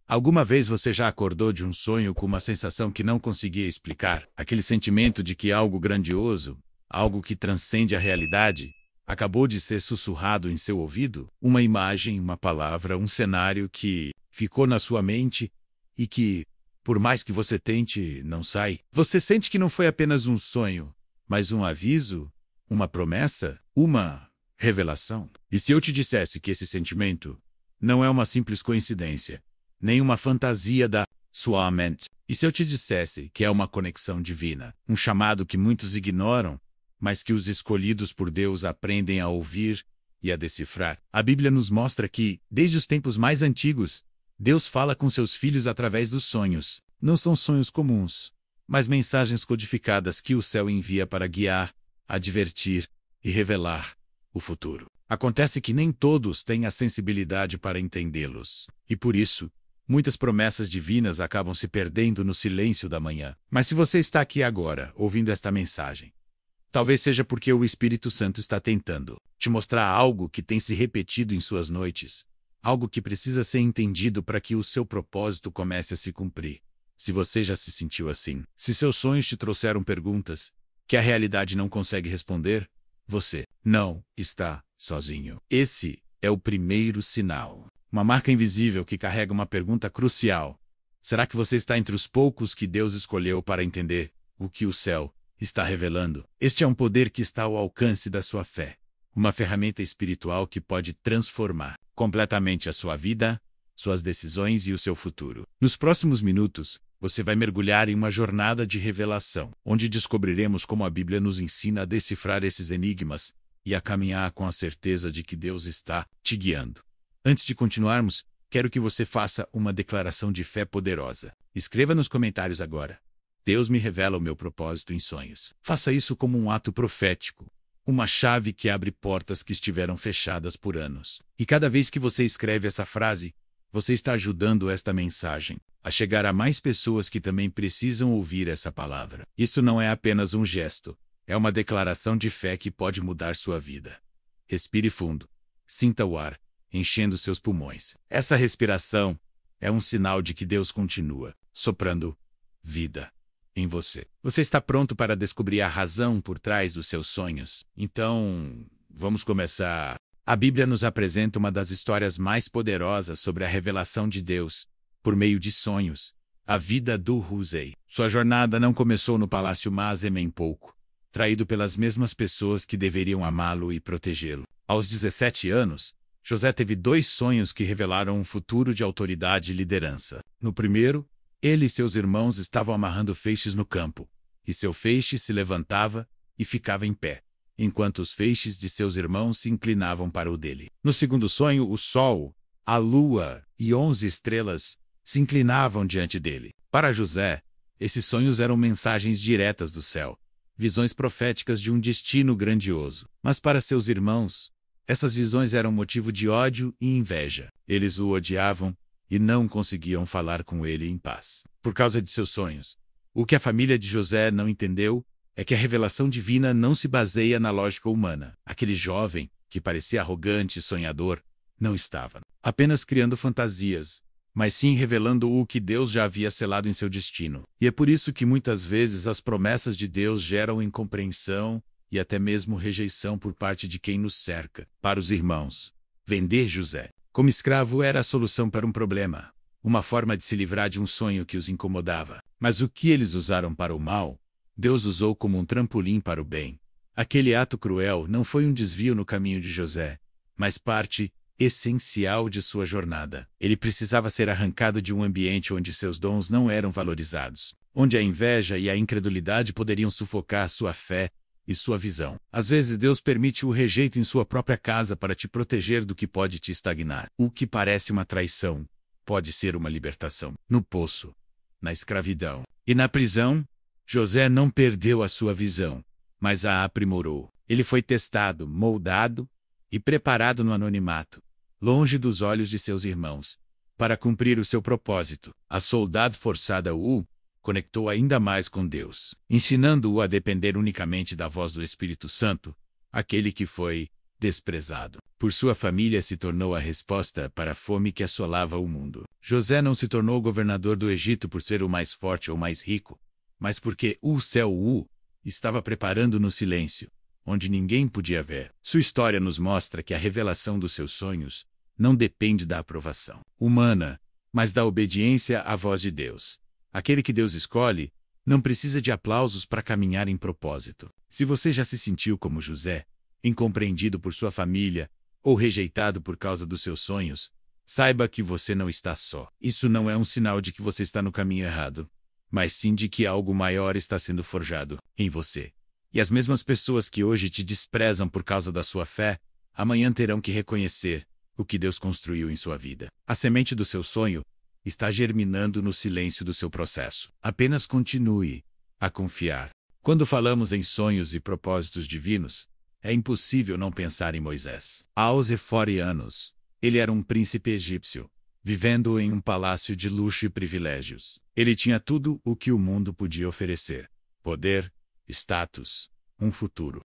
Alguma vez você já acordou de um sonho com uma sensação que não conseguia explicar? Aquele sentimento de que algo grandioso, algo que transcende a realidade, acabou de ser sussurrado em seu ouvido? Uma imagem, uma palavra, um cenário que ficou na sua mente e que, por mais que você tente, não sai. Você sente que não foi apenas um sonho, mas um aviso, uma promessa, uma revelação. E se eu te dissesse que esse sentimento não é uma simples coincidência, nem uma fantasia da sua mente? E se eu te dissesse que é uma conexão divina, um chamado que muitos ignoram, mas que os escolhidos por Deus aprendem a ouvir e a decifrar? A Bíblia nos mostra que, desde os tempos mais antigos, Deus fala com seus filhos através dos sonhos. Não são sonhos comuns, mas mensagens codificadas que o céu envia para guiar, advertir e revelar o futuro. Acontece que nem todos têm a sensibilidade para entendê-los, e por isso, muitas promessas divinas acabam se perdendo no silêncio da manhã. Mas se você está aqui agora, ouvindo esta mensagem, talvez seja porque o Espírito Santo está tentando te mostrar algo que tem se repetido em suas noites, algo que precisa ser entendido para que o seu propósito comece a se cumprir. Se você já se sentiu assim, se seus sonhos te trouxeram perguntas que a realidade não consegue responder, você não está sozinho. Esse é o primeiro sinal. Uma marca invisível que carrega uma pergunta crucial. Será que você está entre os poucos que Deus escolheu para entender o que o céu está revelando? Este é um poder que está ao alcance da sua fé. Uma ferramenta espiritual que pode transformar completamente a sua vida, suas decisões e o seu futuro. Nos próximos minutos, você vai mergulhar em uma jornada de revelação, onde descobriremos como a Bíblia nos ensina a decifrar esses enigmas e a caminhar com a certeza de que Deus está te guiando. Antes de continuarmos, quero que você faça uma declaração de fé poderosa. Escreva nos comentários agora: Deus me revela o meu propósito em sonhos. Faça isso como um ato profético, uma chave que abre portas que estiveram fechadas por anos. E cada vez que você escreve essa frase, você está ajudando esta mensagem a chegar a mais pessoas que também precisam ouvir essa palavra. Isso não é apenas um gesto, é uma declaração de fé que pode mudar sua vida. Respire fundo. Sinta o ar enchendo seus pulmões. Essa respiração é um sinal de que Deus continua soprando vida em você. Você está pronto para descobrir a razão por trás dos seus sonhos? Então, vamos começar. A Bíblia nos apresenta uma das histórias mais poderosas sobre a revelação de Deus, por meio de sonhos, a vida do José. Sua jornada não começou no palácio, mas em pouco, traído pelas mesmas pessoas que deveriam amá-lo e protegê-lo. Aos 17 anos, José teve 2 sonhos que revelaram um futuro de autoridade e liderança. No primeiro, ele e seus irmãos estavam amarrando feixes no campo, e seu feixe se levantava e ficava em pé, enquanto os feixes de seus irmãos se inclinavam para o dele. No segundo sonho, o sol, a lua e 11 estrelas se inclinavam diante dele. Para José, esses sonhos eram mensagens diretas do céu, visões proféticas de um destino grandioso. Mas para seus irmãos, essas visões eram motivo de ódio e inveja. Eles o odiavam e não conseguiam falar com ele em paz por causa de seus sonhos. O que a família de José não entendeu é que a revelação divina não se baseia na lógica humana. Aquele jovem, que parecia arrogante e sonhador, não estava apenas criando fantasias, mas sim revelando o que Deus já havia selado em seu destino. E é por isso que muitas vezes as promessas de Deus geram incompreensão e até mesmo rejeição por parte de quem nos cerca. Para os irmãos, vender José como escravo era a solução para um problema, uma forma de se livrar de um sonho que os incomodava. Mas o que eles usaram para o mal, Deus usou como um trampolim para o bem. Aquele ato cruel não foi um desvio no caminho de José, mas parte essencial de sua jornada. Ele precisava ser arrancado de um ambiente onde seus dons não eram valorizados, onde a inveja e a incredulidade poderiam sufocar sua fé e sua visão. Às vezes Deus permite o rejeito em sua própria casa para te proteger do que pode te estagnar. O que parece uma traição pode ser uma libertação. No poço, na escravidão e na prisão, José não perdeu a sua visão, mas a aprimorou. Ele foi testado, moldado e preparado no anonimato, longe dos olhos de seus irmãos, para cumprir o seu propósito. A soldado forçada o conectou ainda mais com Deus, ensinando-o a depender unicamente da voz do Espírito Santo, aquele que foi desprezado. Por sua família se tornou a resposta para a fome que assolava o mundo. José não se tornou governador do Egito por ser o mais forte ou mais rico, mas porque o céu estava preparando no silêncio, onde ninguém podia ver. Sua história nos mostra que a revelação dos seus sonhos não depende da aprovação humana, mas da obediência à voz de Deus. Aquele que Deus escolhe não precisa de aplausos para caminhar em propósito. Se você já se sentiu como José, incompreendido por sua família ou rejeitado por causa dos seus sonhos, saiba que você não está só. Isso não é um sinal de que você está no caminho errado, mas sim de que algo maior está sendo forjado em você. E as mesmas pessoas que hoje te desprezam por causa da sua fé, amanhã terão que reconhecer o que Deus construiu em sua vida. A semente do seu sonho está germinando no silêncio do seu processo. Apenas continue a confiar. Quando falamos em sonhos e propósitos divinos, é impossível não pensar em Moisés. Aos 40 anos, ele era um príncipe egípcio, vivendo em um palácio de luxo e privilégios. Ele tinha tudo o que o mundo podia oferecer: poder, status, um futuro.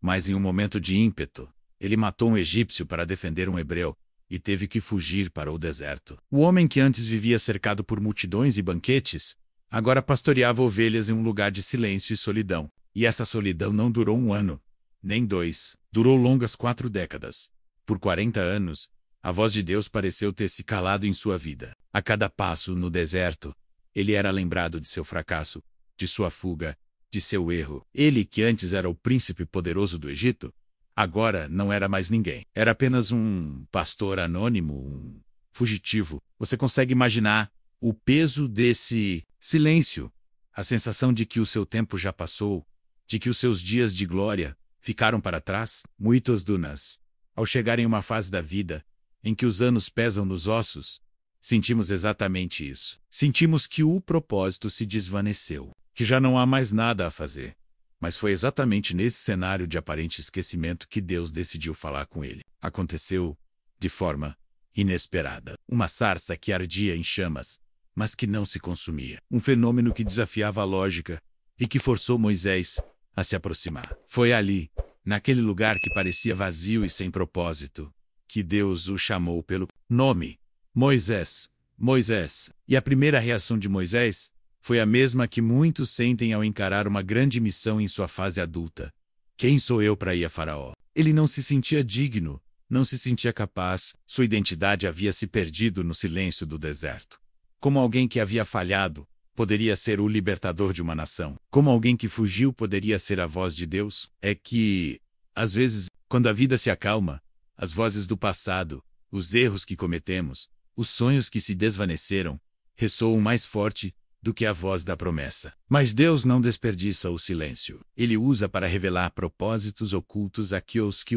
Mas em um momento de ímpeto, ele matou um egípcio para defender um hebreu e teve que fugir para o deserto. O homem que antes vivia cercado por multidões e banquetes, agora pastoreava ovelhas em um lugar de silêncio e solidão. E essa solidão não durou 1 ano, nem 2, durou longas 4 décadas. Por 40 anos, a voz de Deus pareceu ter se calado em sua vida. A cada passo no deserto, ele era lembrado de seu fracasso, de sua fuga, de seu erro. Ele, que antes era o príncipe poderoso do Egito, agora não era mais ninguém. Era apenas um pastor anônimo, um fugitivo. Você consegue imaginar o peso desse silêncio? A sensação de que o seu tempo já passou, de que os seus dias de glória ficaram para trás? Muitos de nós, ao chegar em uma fase da vida em que os anos pesam nos ossos, sentimos exatamente isso. Sentimos que o propósito se desvaneceu, que já não há mais nada a fazer. Mas foi exatamente nesse cenário de aparente esquecimento que Deus decidiu falar com ele. Aconteceu de forma inesperada. Uma sarça que ardia em chamas, mas que não se consumia. Um fenômeno que desafiava a lógica e que forçou Moisés a se aproximar. Foi ali, naquele lugar que parecia vazio e sem propósito, que Deus o chamou pelo nome: Moisés, Moisés. E a primeira reação de Moisés foi a mesma que muitos sentem ao encarar uma grande missão em sua fase adulta. Quem sou eu para ir a Faraó? Ele não se sentia digno, não se sentia capaz. Sua identidade havia se perdido no silêncio do deserto. Como alguém que havia falhado poderia ser o libertador de uma nação? Como alguém que fugiu poderia ser a voz de Deus? É que, às vezes, quando a vida se acalma, as vozes do passado, os erros que cometemos, os sonhos que se desvaneceram, ressoam mais forte do que a voz da promessa. Mas Deus não desperdiça o silêncio. Ele usa para revelar propósitos ocultos aqueles que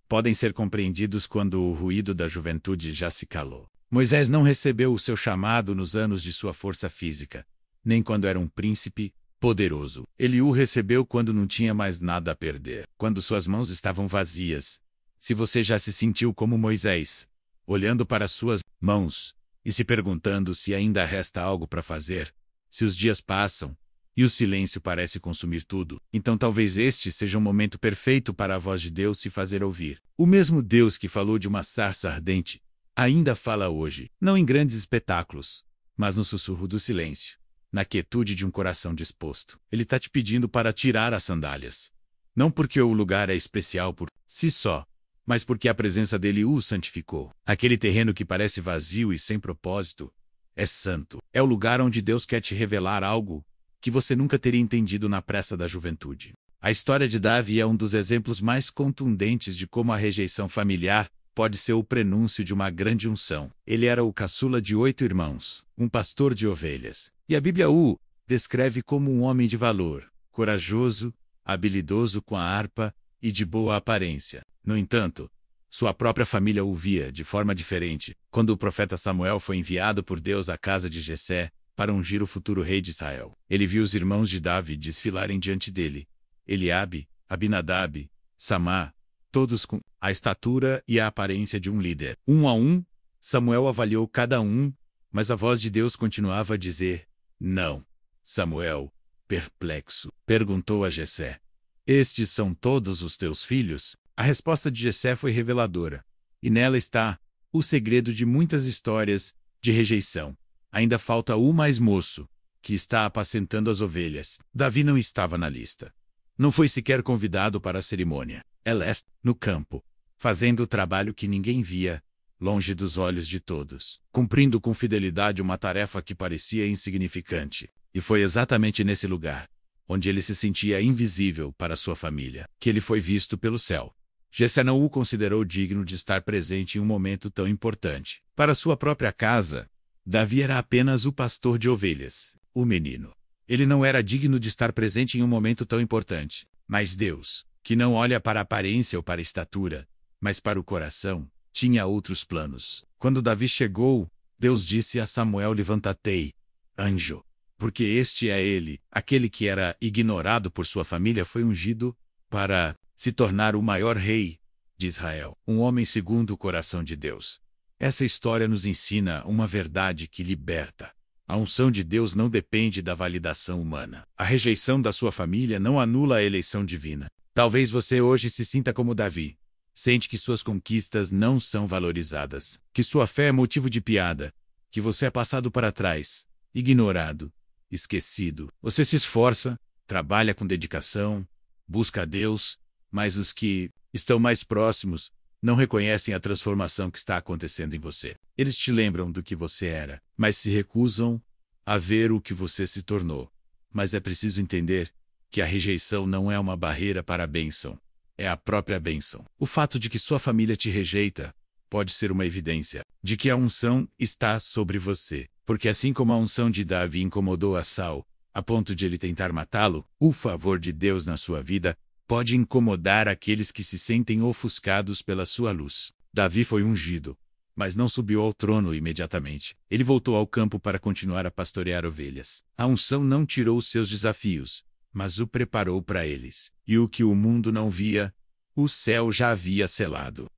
podem ser compreendidos quando o ruído da juventude já se calou. Moisés não recebeu o seu chamado nos anos de sua força física, nem quando era um príncipe poderoso. Ele o recebeu quando não tinha mais nada a perder, quando suas mãos estavam vazias. Se você já se sentiu como Moisés, olhando para suas mãos e se perguntando se ainda resta algo para fazer, se os dias passam e o silêncio parece consumir tudo, então talvez este seja um momento perfeito para a voz de Deus se fazer ouvir. O mesmo Deus que falou de uma sarça ardente ainda fala hoje, não em grandes espetáculos, mas no sussurro do silêncio, na quietude de um coração disposto. Ele está te pedindo para tirar as sandálias. Não porque o lugar é especial por si só, mas porque a presença dele o santificou. Aquele terreno que parece vazio e sem propósito é santo. É o lugar onde Deus quer te revelar algo que você nunca teria entendido na pressa da juventude. A história de Davi é um dos exemplos mais contundentes de como a rejeição familiar pode ser o prenúncio de uma grande unção. Ele era o caçula de 8 irmãos, um pastor de ovelhas. E a Bíblia o descreve como um homem de valor, corajoso, habilidoso com a harpa e de boa aparência. No entanto, sua própria família o via de forma diferente quando o profeta Samuel foi enviado por Deus à casa de Jessé para ungir o futuro rei de Israel. Ele viu os irmãos de Davi desfilarem diante dele: Eliabe, Abinadab, Samá, todos com a estatura e a aparência de um líder. Um a um, Samuel avaliou cada um, mas a voz de Deus continuava a dizer: não. Samuel, perplexo, perguntou a Jessé: estes são todos os teus filhos? A resposta de Jessé foi reveladora, e nela está o segredo de muitas histórias de rejeição. Ainda falta o mais moço, que está apacentando as ovelhas. Davi não estava na lista. Não foi sequer convidado para a cerimônia. Ele está no campo, fazendo o trabalho que ninguém via, longe dos olhos de todos, cumprindo com fidelidade uma tarefa que parecia insignificante. E foi exatamente nesse lugar, onde ele se sentia invisível para sua família, que ele foi visto pelo céu. Jessé não o considerou digno de estar presente em um momento tão importante. Para sua própria casa, Davi era apenas o pastor de ovelhas, o menino. Ele não era digno de estar presente em um momento tão importante. Mas Deus, que não olha para a aparência ou para a estatura, mas para o coração, tinha outros planos. Quando Davi chegou, Deus disse a Samuel: levanta-te, anjo, porque este é ele. Aquele que era ignorado por sua família foi ungido para se tornar o maior rei de Israel, um homem segundo o coração de Deus. Essa história nos ensina uma verdade que liberta. A unção de Deus não depende da validação humana. A rejeição da sua família não anula a eleição divina. Talvez você hoje se sinta como Davi. Sente que suas conquistas não são valorizadas, que sua fé é motivo de piada, que você é passado para trás, ignorado, esquecido. Você se esforça, trabalha com dedicação, busca a Deus, mas os que estão mais próximos não reconhecem a transformação que está acontecendo em você. Eles te lembram do que você era, mas se recusam a ver o que você se tornou. Mas é preciso entender que a rejeição não é uma barreira para a bênção. É a própria bênção. O fato de que sua família te rejeita pode ser uma evidência de que a unção está sobre você. Porque assim como a unção de Davi incomodou a Saul, a ponto de ele tentar matá-lo, o favor de Deus na sua vida pode incomodar aqueles que se sentem ofuscados pela sua luz. Davi foi ungido, mas não subiu ao trono imediatamente. Ele voltou ao campo para continuar a pastorear ovelhas. A unção não tirou os seus desafios, mas o preparou para eles. E o que o mundo não via, o céu já havia selado.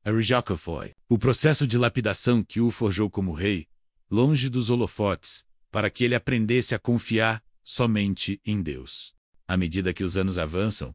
Foi o processo de lapidação que o forjou como rei, longe dos holofotes, para que ele aprendesse a confiar somente em Deus. À medida que os anos avançam,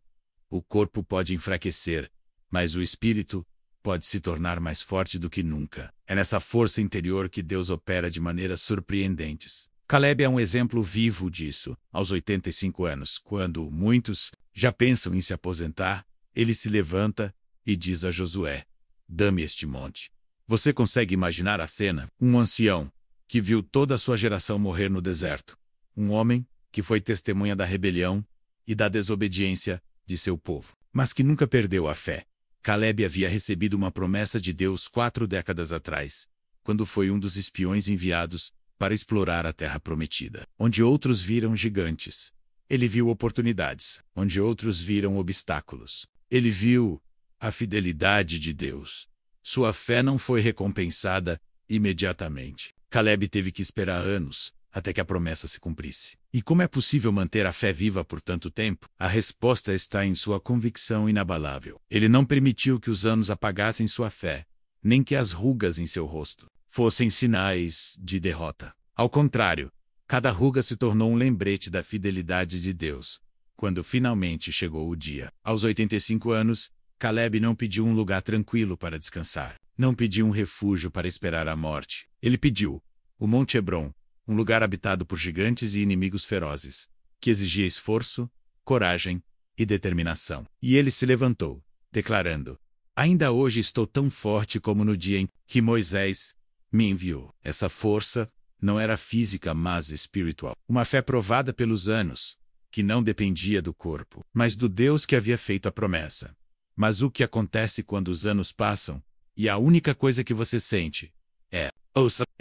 o corpo pode enfraquecer, mas o espírito pode se tornar mais forte do que nunca. É nessa força interior que Deus opera de maneiras surpreendentes. Caleb é um exemplo vivo disso. Aos 85 anos, quando muitos já pensam em se aposentar, ele se levanta e diz a Josué: dá-me este monte. Você consegue imaginar a cena? Um ancião que viu toda a sua geração morrer no deserto. Um homem que foi testemunha da rebelião e da desobediência de seu povo, mas que nunca perdeu a fé. Caleb havia recebido uma promessa de Deus 4 décadas atrás, quando foi um dos espiões enviados para explorar a terra prometida. Onde outros viram gigantes, ele viu oportunidades. Onde outros viram obstáculos, ele viu a fidelidade de Deus. Sua fé não foi recompensada imediatamente. Caleb teve que esperar anos até que a promessa se cumprisse. E como é possível manter a fé viva por tanto tempo? A resposta está em sua convicção inabalável. Ele não permitiu que os anos apagassem sua fé, nem que as rugas em seu rosto fossem sinais de derrota. Ao contrário, cada ruga se tornou um lembrete da fidelidade de Deus. Quando finalmente chegou o dia, aos 85 anos, Caleb não pediu um lugar tranquilo para descansar. Não pediu um refúgio para esperar a morte. Ele pediu o Monte Hebron, um lugar habitado por gigantes e inimigos ferozes, que exigia esforço, coragem e determinação. E ele se levantou, declarando: ainda hoje estou tão forte como no dia em que Moisés me enviou. Essa força não era física, mas espiritual. Uma fé provada pelos anos, que não dependia do corpo, mas do Deus que havia feito a promessa. Mas o que acontece quando os anos passam, e a única coisa que você sente é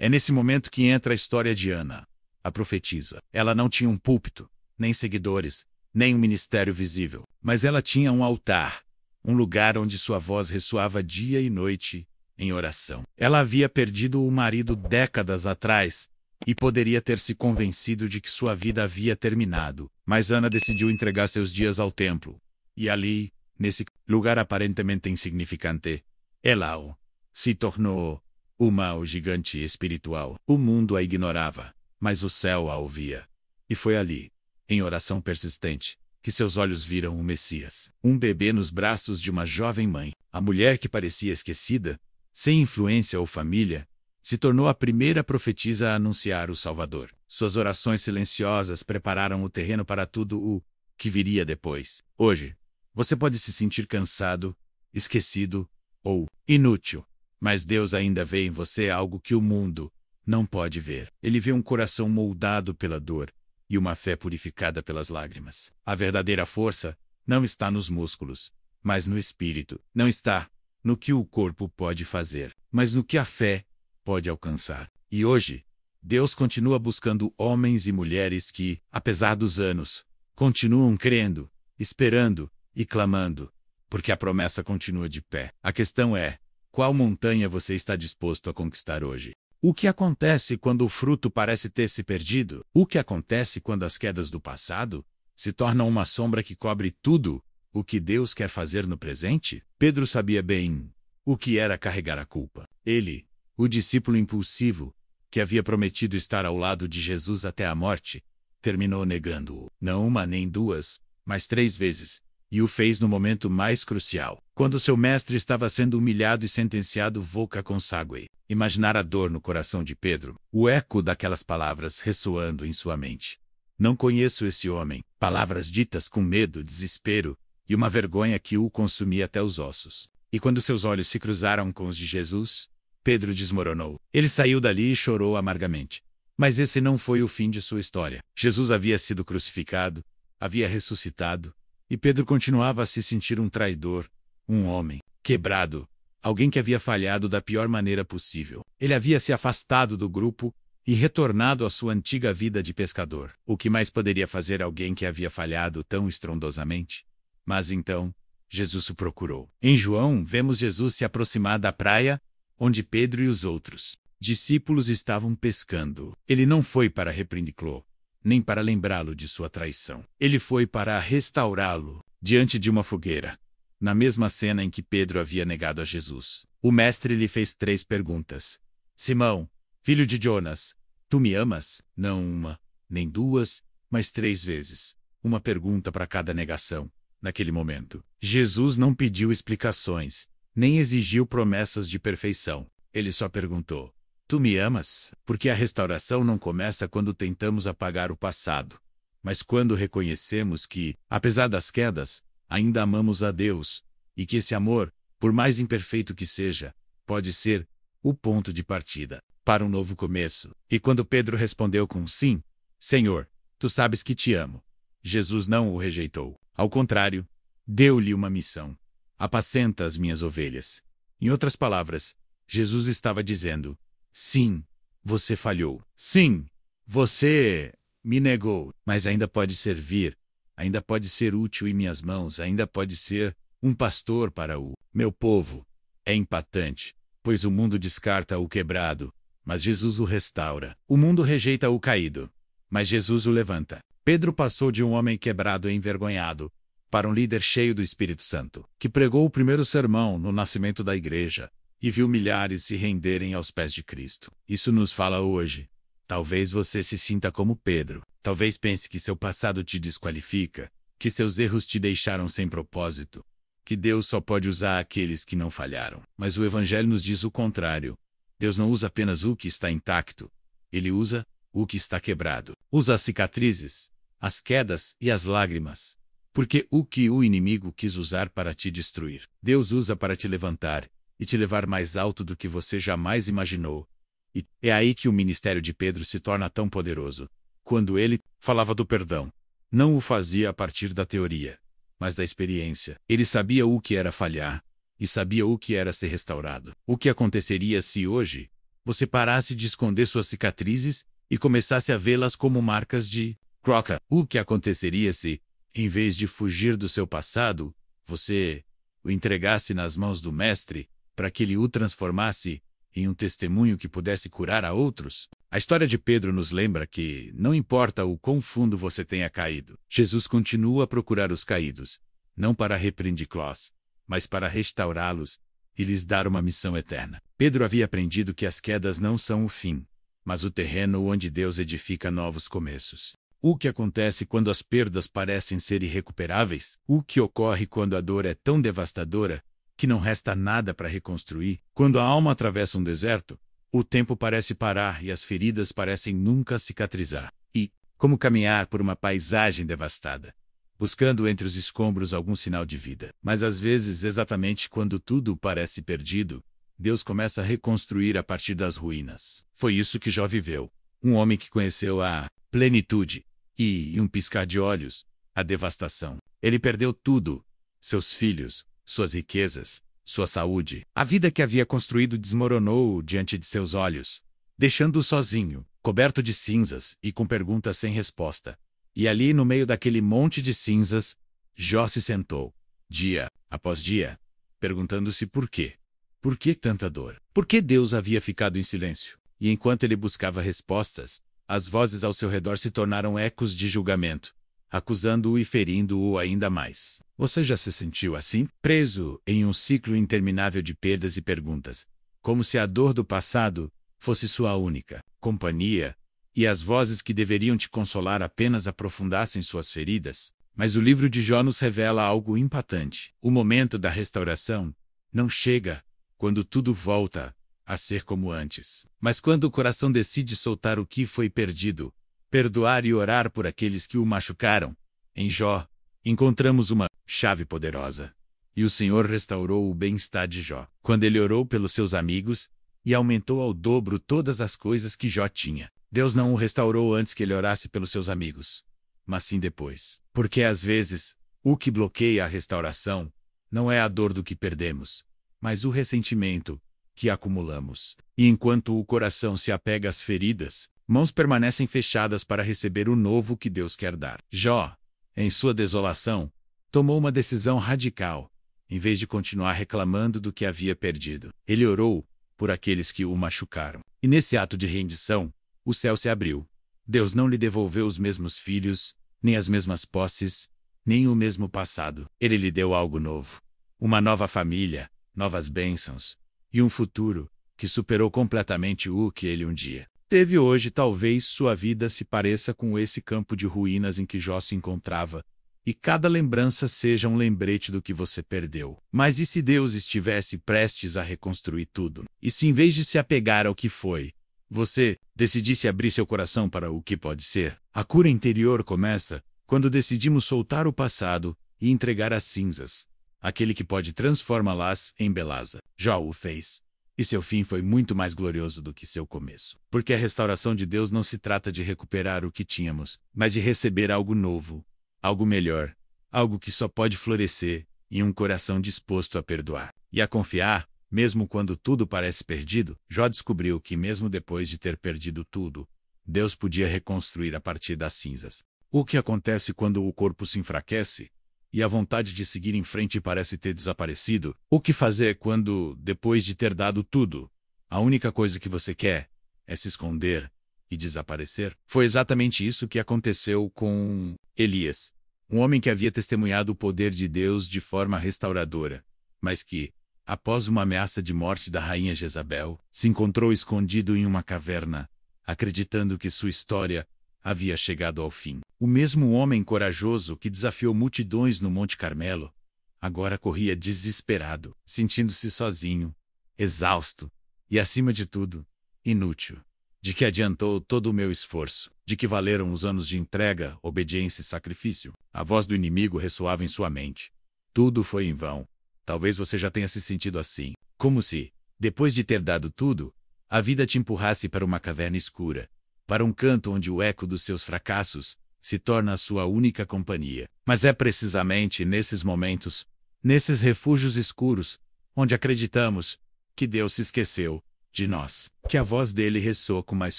nesse momento que entra a história de Ana, a profetisa. Ela não tinha um púlpito, nem seguidores, nem um ministério visível, mas ela tinha um altar, um lugar onde sua voz ressoava dia e noite em oração. Ela havia perdido o marido décadas atrás e poderia ter se convencido de que sua vida havia terminado, mas Ana decidiu entregar seus dias ao templo. E ali, nesse lugar aparentemente insignificante, ela se tornou o gigante espiritual. O mundo a ignorava, mas o céu a ouvia. E foi ali, em oração persistente, que seus olhos viram o Messias, um bebê nos braços de uma jovem mãe. A mulher que parecia esquecida, sem influência ou família, se tornou a primeira profetisa a anunciar o Salvador. Suas orações silenciosas prepararam o terreno para tudo o que viria depois. Hoje, você pode se sentir cansado, esquecido ou inútil, mas Deus ainda vê em você algo que o mundo não pode ver. Ele vê um coração moldado pela dor e uma fé purificada pelas lágrimas. A verdadeira força não está nos músculos, mas no espírito. Não está no que o corpo pode fazer, mas no que a fé pode alcançar. E hoje, Deus continua buscando homens e mulheres que, apesar dos anos, continuam crendo, esperando e clamando, porque a promessa continua de pé. A questão é, qual montanha você está disposto a conquistar hoje? O que acontece quando o fruto parece ter se perdido? O que acontece quando as quedas do passado se tornam uma sombra que cobre tudo o que Deus quer fazer no presente? Pedro sabia bem o que era carregar a culpa. Ele, o discípulo impulsivo, que havia prometido estar ao lado de Jesus até a morte, terminou negando-o, não uma nem duas, mas 3 vezes, e o fez no momento mais crucial, quando seu mestre estava sendo humilhado e sentenciado voca consague. Imaginar a dor no coração de Pedro, o eco daquelas palavras ressoando em sua mente. Não conheço esse homem, palavras ditas com medo, desespero e uma vergonha que o consumia até os ossos. E quando seus olhos se cruzaram com os de Jesus, Pedro desmoronou. Ele saiu dali e chorou amargamente. Mas esse não foi o fim de sua história. Jesus havia sido crucificado, havia ressuscitado, e Pedro continuava a se sentir um traidor, um homem quebrado, alguém que havia falhado da pior maneira possível. Ele havia se afastado do grupo e retornado à sua antiga vida de pescador. O que mais poderia fazer alguém que havia falhado tão estrondosamente? Mas então, Jesus o procurou. Em João, vemos Jesus se aproximar da praia, onde Pedro e os outros discípulos estavam pescando. Ele não foi para repreendê-lo, nem para lembrá-lo de sua traição. Ele foi para restaurá-lo diante de uma fogueira, na mesma cena em que Pedro havia negado a Jesus. O mestre lhe fez 3 perguntas. Simão, filho de Jonas, tu me amas? Não uma, nem 2, mas 3 vezes. Uma pergunta para cada negação. Naquele momento, Jesus não pediu explicações, nem exigiu promessas de perfeição. Ele só perguntou: tu me amas? Porque a restauração não começa quando tentamos apagar o passado, mas quando reconhecemos que, apesar das quedas, ainda amamos a Deus, e que esse amor, por mais imperfeito que seja, pode ser o ponto de partida para um novo começo. E quando Pedro respondeu com sim, Senhor, tu sabes que te amo, Jesus não o rejeitou. Ao contrário, deu-lhe uma missão: apacenta as minhas ovelhas. Em outras palavras, Jesus estava dizendo: sim, você falhou. Sim, você me negou, mas ainda pode servir, ainda pode ser útil em minhas mãos, ainda pode ser um pastor para o meu povo. É impactante, pois o mundo descarta o quebrado, mas Jesus o restaura. O mundo rejeita o caído, mas Jesus o levanta. Pedro passou de um homem quebrado e envergonhado para um líder cheio do Espírito Santo, que pregou o primeiro sermão no nascimento da igreja e viu milhares se renderem aos pés de Cristo. Isso nos fala hoje. Talvez você se sinta como Pedro. Talvez pense que seu passado te desqualifica, que seus erros te deixaram sem propósito, que Deus só pode usar aqueles que não falharam. Mas o Evangelho nos diz o contrário. Deus não usa apenas o que está intacto. Ele usa o que está quebrado. Usa as cicatrizes, as quedas e as lágrimas. Porque o que o inimigo quis usar para te destruir, Deus usa para te levantar e te levar mais alto do que você jamais imaginou. E é aí que o ministério de Pedro se torna tão poderoso. Quando ele falava do perdão, não o fazia a partir da teoria, mas da experiência. Ele sabia o que era falhar e sabia o que era ser restaurado. O que aconteceria se hoje você parasse de esconder suas cicatrizes e começasse a vê-las como marcas de croca? O que aconteceria se, em vez de fugir do seu passado, você o entregasse nas mãos do Mestre para que ele o transformasse em um testemunho que pudesse curar a outros? A história de Pedro nos lembra que, não importa o quão fundo você tenha caído, Jesus continua a procurar os caídos, não para repreendê-los, mas para restaurá-los e lhes dar uma missão eterna. Pedro havia aprendido que as quedas não são o fim, mas o terreno onde Deus edifica novos começos. O que acontece quando as perdas parecem ser irrecuperáveis? O que ocorre quando a dor é tão devastadora que não resta nada para reconstruir? Quando a alma atravessa um deserto, o tempo parece parar e as feridas parecem nunca cicatrizar. E, como caminhar por uma paisagem devastada, buscando entre os escombros algum sinal de vida. Mas às vezes, exatamente quando tudo parece perdido, Deus começa a reconstruir a partir das ruínas. Foi isso que Jó viveu. Um homem que conheceu a plenitude e, em um piscar de olhos, a devastação. Ele perdeu tudo: seus filhos, suas riquezas, sua saúde. A vida que havia construído desmoronou diante de seus olhos, deixando-o sozinho, coberto de cinzas e com perguntas sem resposta. E ali, no meio daquele monte de cinzas, Jó se sentou, dia após dia, perguntando-se por quê. Por que tanta dor? Por que Deus havia ficado em silêncio? E enquanto ele buscava respostas, as vozes ao seu redor se tornaram ecos de julgamento, acusando-o e ferindo-o ainda mais. Você já se sentiu assim? Preso em um ciclo interminável de perdas e perguntas, como se a dor do passado fosse sua única companhia, e as vozes que deveriam te consolar apenas aprofundassem suas feridas? Mas o livro de Jó nos revela algo impactante. O momento da restauração não chega quando tudo volta a ser como antes, mas quando o coração decide soltar o que foi perdido, perdoar e orar por aqueles que o machucaram. Em Jó, encontramos uma chave poderosa. E o Senhor restaurou o bem-estar de Jó, quando ele orou pelos seus amigos e aumentou ao dobro todas as coisas que Jó tinha. Deus não o restaurou antes que ele orasse pelos seus amigos, mas sim depois. Porque às vezes, o que bloqueia a restauração não é a dor do que perdemos, mas o ressentimento que acumulamos. E enquanto o coração se apega às feridas, mãos permanecem fechadas para receber o novo que Deus quer dar. Jó, em sua desolação, tomou uma decisão radical. Em vez de continuar reclamando do que havia perdido, ele orou por aqueles que o machucaram. E nesse ato de rendição, o céu se abriu. Deus não lhe devolveu os mesmos filhos, nem as mesmas posses, nem o mesmo passado. Ele lhe deu algo novo. Uma nova família, novas bênçãos, e um futuro que superou completamente o que ele um dia teve. Hoje, talvez sua vida se pareça com esse campo de ruínas em que Jó se encontrava, e cada lembrança seja um lembrete do que você perdeu. Mas e se Deus estivesse prestes a reconstruir tudo? E se, em vez de se apegar ao que foi, você decidisse abrir seu coração para o que pode ser? A cura interior começa quando decidimos soltar o passado e entregar as cinzas, aquele que pode transformá-las em beleza. Jó o fez. E seu fim foi muito mais glorioso do que seu começo. Porque a restauração de Deus não se trata de recuperar o que tínhamos, mas de receber algo novo, algo melhor, algo que só pode florescer em um coração disposto a perdoar e a confiar, mesmo quando tudo parece perdido. Jó descobriu que, mesmo depois de ter perdido tudo, Deus podia reconstruir a partir das cinzas. O que acontece quando o corpo se enfraquece e a vontade de seguir em frente parece ter desaparecido? O que fazer quando, depois de ter dado tudo, a única coisa que você quer é se esconder e desaparecer? Foi exatamente isso que aconteceu com Elias, um homem que havia testemunhado o poder de Deus de forma restauradora, mas que, após uma ameaça de morte da rainha Jezabel, se encontrou escondido em uma caverna, acreditando que sua história havia chegado ao fim. O mesmo homem corajoso que desafiou multidões no Monte Carmelo, agora corria desesperado, sentindo-se sozinho, exausto e, acima de tudo, inútil. De que adiantou todo o meu esforço? De que valeram os anos de entrega, obediência e sacrifício? A voz do inimigo ressoava em sua mente. Tudo foi em vão. Talvez você já tenha se sentido assim, como se, depois de ter dado tudo, a vida te empurrasse para uma caverna escura, para um canto onde o eco dos seus fracassos se torna a sua única companhia. Mas é precisamente nesses momentos, nesses refúgios escuros, onde acreditamos que Deus se esqueceu de nós, que a voz dele ressoa com mais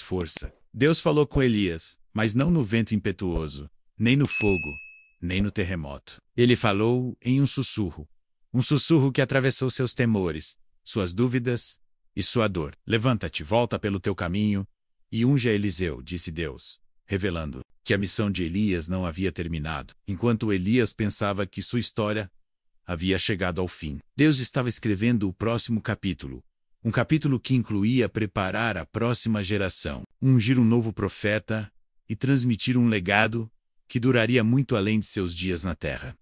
força. Deus falou com Elias, mas não no vento impetuoso, nem no fogo, nem no terremoto. Ele falou em um sussurro que atravessou seus temores, suas dúvidas e sua dor. Levanta-te, volta pelo teu caminho e unge a Eliseu, disse Deus, revelando que a missão de Elias não havia terminado, enquanto Elias pensava que sua história havia chegado ao fim. Deus estava escrevendo o próximo capítulo, um capítulo que incluía preparar a próxima geração, ungir um novo profeta e transmitir um legado que duraria muito além de seus dias na terra.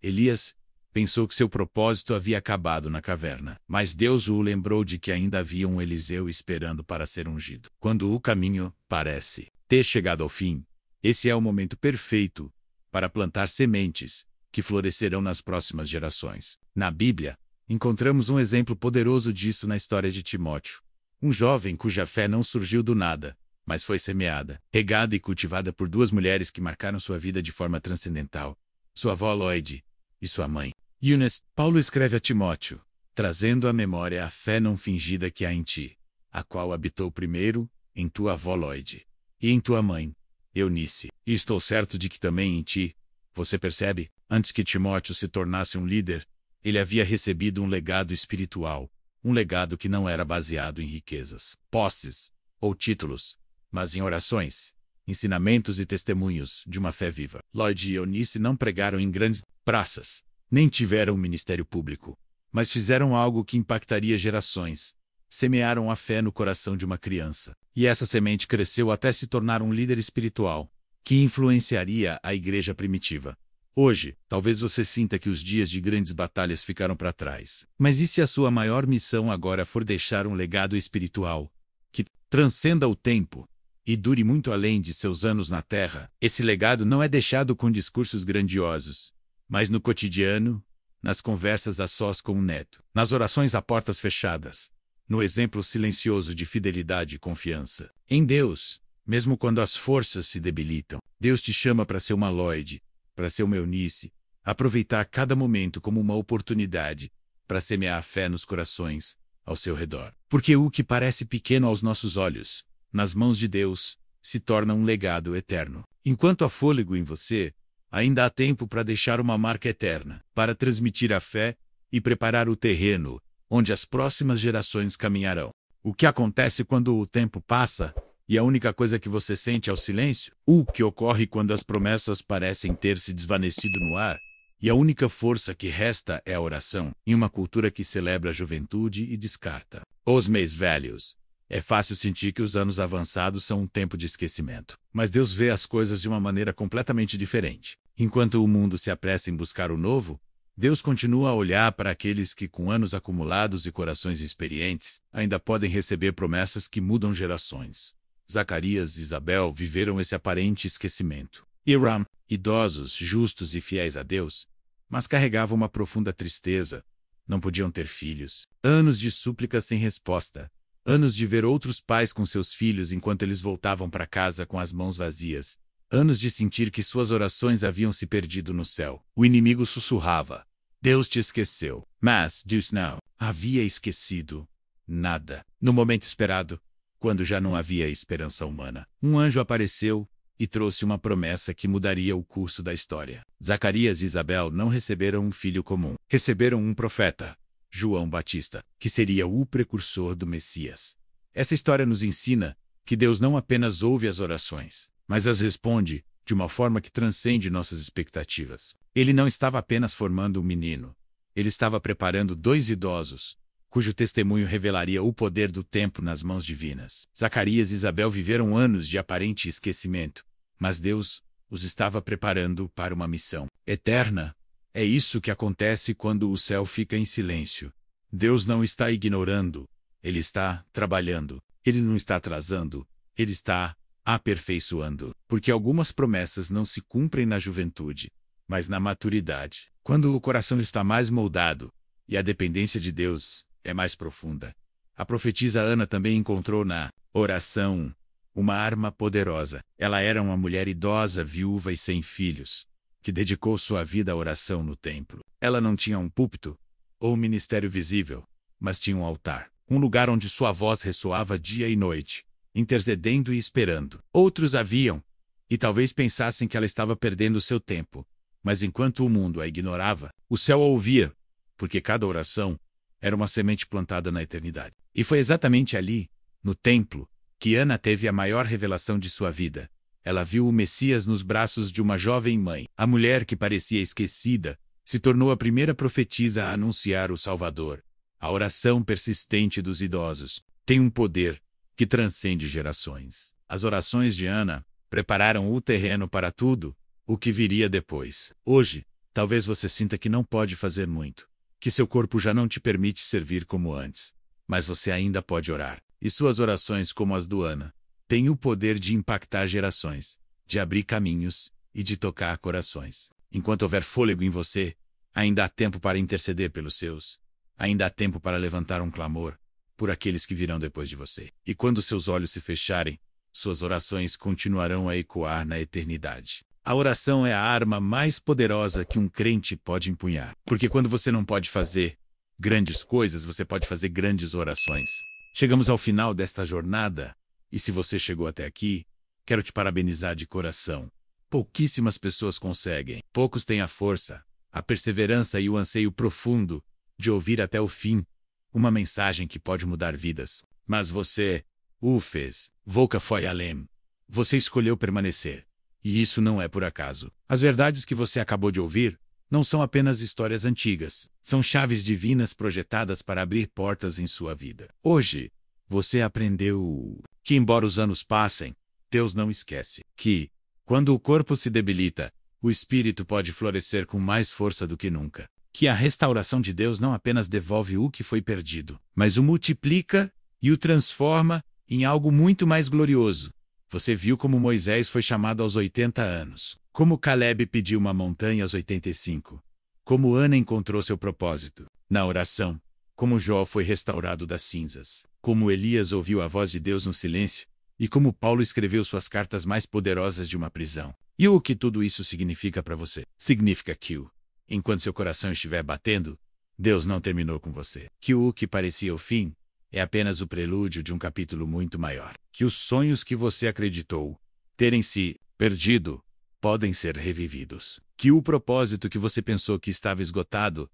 Elias pensou que seu propósito havia acabado na caverna, mas Deus o lembrou de que ainda havia um Eliseu esperando para ser ungido. Quando o caminho parece ter chegado ao fim, esse é o momento perfeito para plantar sementes que florescerão nas próximas gerações. Na Bíblia, encontramos um exemplo poderoso disso na história de Timóteo, um jovem cuja fé não surgiu do nada, mas foi semeada, regada e cultivada por duas mulheres que marcaram sua vida de forma transcendental, sua avó Loide e sua mãe, Eunice. Paulo escreve a Timóteo, trazendo à memória a fé não fingida que há em ti, a qual habitou primeiro em tua avó Loide e em tua mãe, Eunice. E estou certo de que também em ti, você percebe, antes que Timóteo se tornasse um líder, ele havia recebido um legado espiritual, um legado que não era baseado em riquezas, posses ou títulos, mas em orações, ensinamentos e testemunhos de uma fé viva. Loide e Eunice não pregaram em grandes praças, nem tiveram um ministério público, mas fizeram algo que impactaria gerações. Semearam a fé no coração de uma criança, e essa semente cresceu até se tornar um líder espiritual, que influenciaria a igreja primitiva. Hoje, talvez você sinta que os dias de grandes batalhas ficaram para trás. Mas e se a sua maior missão agora for deixar um legado espiritual, que transcenda o tempo e dure muito além de seus anos na Terra? Esse legado não é deixado com discursos grandiosos, mas no cotidiano, nas conversas a sós com o neto, nas orações a portas fechadas, no exemplo silencioso de fidelidade e confiança em Deus, mesmo quando as forças se debilitam. Deus te chama para ser uma Loide, para ser uma Eunice, aproveitar cada momento como uma oportunidade para semear a fé nos corações ao seu redor. Porque o que parece pequeno aos nossos olhos, nas mãos de Deus, se torna um legado eterno. Enquanto há fôlego em você, ainda há tempo para deixar uma marca eterna, para transmitir a fé e preparar o terreno onde as próximas gerações caminharão. O que acontece quando o tempo passa e a única coisa que você sente é o silêncio? O que ocorre quando as promessas parecem ter se desvanecido no ar e a única força que resta é a oração? Em uma cultura que celebra a juventude e descarta os mais velhos, é fácil sentir que os anos avançados são um tempo de esquecimento. Mas Deus vê as coisas de uma maneira completamente diferente. Enquanto o mundo se apressa em buscar o novo, Deus continua a olhar para aqueles que, com anos acumulados e corações experientes, ainda podem receber promessas que mudam gerações. Zacarias e Isabel viveram esse aparente esquecimento. Hiram, idosos, justos e fiéis a Deus, mas carregavam uma profunda tristeza. Não podiam ter filhos. Anos de súplicas sem resposta. Anos de ver outros pais com seus filhos enquanto eles voltavam para casa com as mãos vazias. Anos de sentir que suas orações haviam se perdido no céu. O inimigo sussurrava: Deus te esqueceu. Mas Deus não havia esquecido nada. No momento esperado, quando já não havia esperança humana, um anjo apareceu e trouxe uma promessa que mudaria o curso da história. Zacarias e Isabel não receberam um filho comum. Receberam um profeta, João Batista, que seria o precursor do Messias. Essa história nos ensina que Deus não apenas ouve as orações, mas as responde de uma forma que transcende nossas expectativas. Ele não estava apenas formando um menino. Ele estava preparando dois idosos, cujo testemunho revelaria o poder do tempo nas mãos divinas. Zacarias e Isabel viveram anos de aparente esquecimento, mas Deus os estava preparando para uma missão eterna. É isso que acontece quando o céu fica em silêncio. Deus não está ignorando, Ele está trabalhando. Ele não está atrasando, Ele está aperfeiçoando. Porque algumas promessas não se cumprem na juventude, mas na maturidade, quando o coração está mais moldado e a dependência de Deus é mais profunda. A profetisa Ana também encontrou na oração uma arma poderosa. Ela era uma mulher idosa, viúva e sem filhos, que dedicou sua vida à oração no templo. Ela não tinha um púlpito ou um ministério visível, mas tinha um altar, um lugar onde sua voz ressoava dia e noite, intercedendo e esperando. Outros a viam, e talvez pensassem que ela estava perdendo seu tempo, mas enquanto o mundo a ignorava, o céu a ouvia, porque cada oração era uma semente plantada na eternidade. E foi exatamente ali, no templo, que Ana teve a maior revelação de sua vida. Ela viu o Messias nos braços de uma jovem mãe. A mulher que parecia esquecida se tornou a primeira profetisa a anunciar o Salvador. A oração persistente dos idosos tem um poder que transcende gerações. As orações de Ana Prepararam o terreno para tudo o que viria depois. Hoje, talvez você sinta que não pode fazer muito, que seu corpo já não te permite servir como antes, mas você ainda pode orar. E suas orações, como as do Ana, têm o poder de impactar gerações, de abrir caminhos e de tocar corações. Enquanto houver fôlego em você, ainda há tempo para interceder pelos seus. Ainda há tempo para levantar um clamor por aqueles que virão depois de você. E quando seus olhos se fecharem, suas orações continuarão a ecoar na eternidade. A oração é a arma mais poderosa que um crente pode empunhar. Porque quando você não pode fazer grandes coisas, você pode fazer grandes orações. Chegamos ao final desta jornada, e se você chegou até aqui, quero te parabenizar de coração. Pouquíssimas pessoas conseguem. Poucos têm a força, a perseverança e o anseio profundo de ouvir até o fim uma mensagem que pode mudar vidas. Mas você o fez. Volca foi além. Você escolheu permanecer. E isso não é por acaso. As verdades que você acabou de ouvir não são apenas histórias antigas. São chaves divinas projetadas para abrir portas em sua vida. Hoje, você aprendeu que, embora os anos passem, Deus não esquece que, quando o corpo se debilita, o espírito pode florescer com mais força do que nunca. Que a restauração de Deus não apenas devolve o que foi perdido, mas o multiplica e o transforma em algo muito mais glorioso. Você viu como Moisés foi chamado aos 80 anos, como Caleb pediu uma montanha aos 85, como Ana encontrou seu propósito na oração, como Jó foi restaurado das cinzas, como Elias ouviu a voz de Deus no silêncio, e como Paulo escreveu suas cartas mais poderosas de uma prisão. E o que tudo isso significa para você? Significa que enquanto seu coração estiver batendo, Deus não terminou com você. Que o que parecia o fim é apenas o prelúdio de um capítulo muito maior. Que os sonhos que você acreditou terem se perdido podem ser revividos. Que o propósito que você pensou que estava esgotado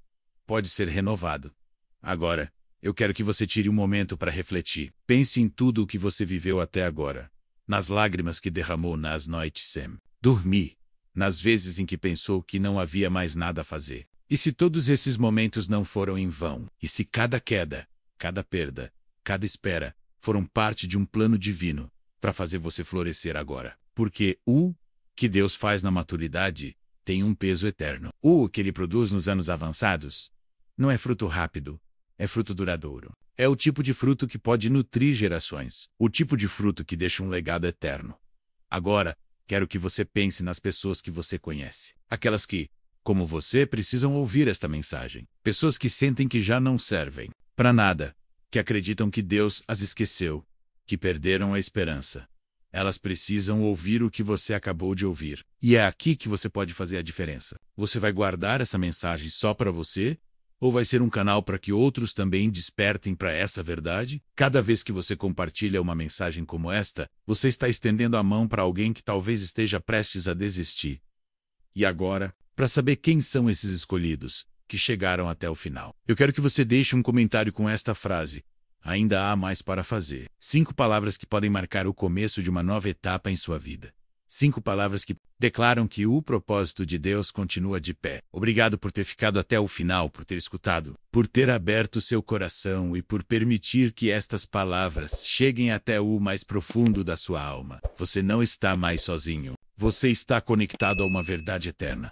pode ser renovado. Agora, eu quero que você tire um momento para refletir. Pense em tudo o que você viveu até agora. Nas lágrimas que derramou nas noites sem dormir. Nas vezes em que pensou que não havia mais nada a fazer. E se todos esses momentos não foram em vão? E se cada queda, cada perda, cada espera foram parte de um plano divino para fazer você florescer agora? Porque o que Deus faz na maturidade tem um peso eterno. O que Ele produz nos anos avançados não é fruto rápido, é fruto duradouro. É o tipo de fruto que pode nutrir gerações. O tipo de fruto que deixa um legado eterno. Agora, quero que você pense nas pessoas que você conhece. Aquelas que, como você, precisam ouvir esta mensagem. Pessoas que sentem que já não servem para nada, que acreditam que Deus as esqueceu, que perderam a esperança. Elas precisam ouvir o que você acabou de ouvir. E é aqui que você pode fazer a diferença. Você vai guardar essa mensagem só para você? Ou vai ser um canal para que outros também despertem para essa verdade? Cada vez que você compartilha uma mensagem como esta, você está estendendo a mão para alguém que talvez esteja prestes a desistir. E agora, para saber quem são esses escolhidos, que chegaram até o final, eu quero que você deixe um comentário com esta frase: ainda há mais para fazer. 5 palavras que podem marcar o começo de uma nova etapa em sua vida. 5 palavras que declaram que o propósito de Deus continua de pé. Obrigado por ter ficado até o final, por ter escutado, por ter aberto seu coração e por permitir que estas palavras cheguem até o mais profundo da sua alma. Você não está mais sozinho. Você está conectado a uma verdade eterna.